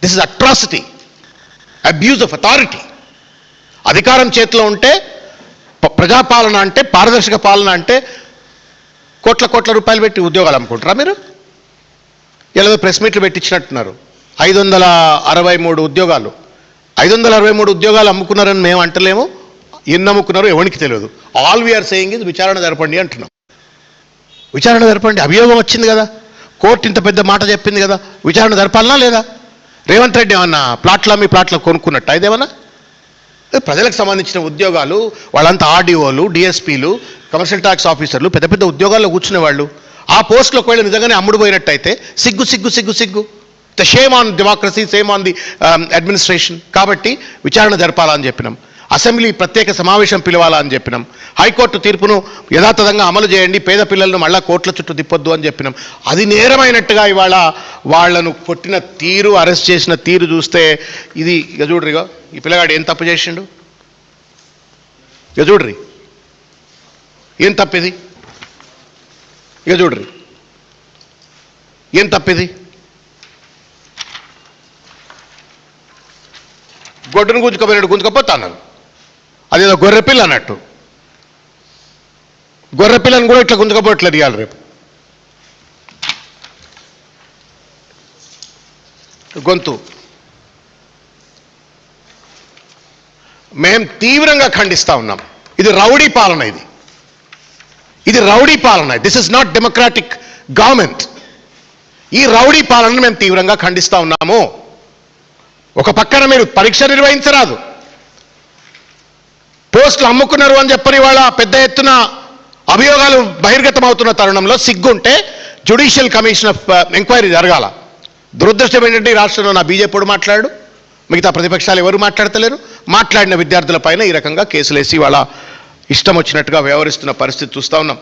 This is atrocity, abuse of authority. అధికారం చేతిలో ఉంటే ప్రజాపాలన అంటే, పారదర్శక పాలన అంటే కోట్ల రూపాయలు పెట్టి ఉద్యోగాలు అమ్ముకుంటారా మీరు? ఇలా ప్రెస్ మీట్లు పెట్టించినట్టున్నారు. 563 ఉద్యోగాలు, 563 ఉద్యోగాలు అమ్ముకున్నారని మేము అంటలేము. ఎన్ని అమ్ముకున్నారో ఎవరికి తెలియదు. ఆల్ వీఆర్ సేయింగ్ ఇది విచారణ జరపండి అంటున్నాం. విచారణ జరపండి. అభియోగం వచ్చింది కదా, కోర్టు ఇంత పెద్ద మాట చెప్పింది కదా, విచారణ జరపాలనా లేదా? రేవంత్ రెడ్డి ఏమన్నా మీ ప్లాట్ల కొనుక్కున్నట్టు ఇదేమన్నా? ప్రజలకు సంబంధించిన ఉద్యోగాలు, వాళ్ళంతా ఆర్డీఓలు, డిఎస్పీలు, కమర్షియల్ ట్యాక్స్ ఆఫీసర్లు, పెద్ద ఉద్యోగాల్లో కూర్చునే వాళ్ళు. ఆ పోస్టులకు వెళ్ళి నిజంగానే అమ్ముడుపోయినట్టయితే సిగ్గు. The shame on democracy, same on the administration. కాబట్టి విచారణ జరపాలని చెప్పినాం. అసెంబ్లీ ప్రత్యేక సమావేశం పిలవాలా అని చెప్పినాం. హైకోర్టు తీర్పును యథాతథంగా అమలు చేయండి, పేద పిల్లలను మళ్ళా కోర్టుల చుట్టూ తిప్పొద్దు అని చెప్పినాం. అది నేరమైనట్టుగా ఇవాళ వాళ్లను కొట్టిన తీరు, అరెస్ట్ చేసిన తీరు చూస్తే ఇది ఇక చూడ్రిగా, ఈ పిల్లగాడు ఏం తప్పు చేసిండు ఇక చూడ్రి, ఏం తప్పిది ఇక చూడ్రి, ఏం తప్పిది? గొడ్డును గుంజుకపోయినాడు, గుంజుకపోతా అన్నారు. అదేదో గొర్రెపిల్ల అన్నట్టు. గొర్రెపిల్లని కూడా ఇట్లా గుంజుకపోవట్లేదు ఇవాళ రేపు. గొంతు మేం తీవ్రంగా ఖండిస్తా ఉన్నాం. ఇది రౌడీ పాలన, ఇది రౌడీ పాలన. This is not democratic government. ఈ రౌడీ పాలనను మేము తీవ్రంగా ఖండిస్తా ఉన్నాము. ఒక పక్కన మీరు పరీక్ష నిర్వహించరాదు, పోస్టులు అమ్ముకున్నారు అని చెప్పని వాళ్ళ పెద్ద ఎత్తున అభియోగాలు బహిర్గతం అవుతున్న తరుణంలో సిగ్గుంటే జ్యుడిషియల్ కమిషన్ ఆఫ్ ఎంక్వైరీ జరగాల. దురదృష్టం ఏంటంటే ఈ రాష్ట్రంలో నా బీజేపీ మాట్లాడు, మిగతా ప్రతిపక్షాలు ఎవరు మాట్లాడతలేరు. మాట్లాడిన విద్యార్థుల పైన ఈ రకంగా కేసులేసి వాళ్ళ ఇష్టం వచ్చినట్టుగా వ్యవహరిస్తున్న పరిస్థితి చూస్తూ ఉన్నాం.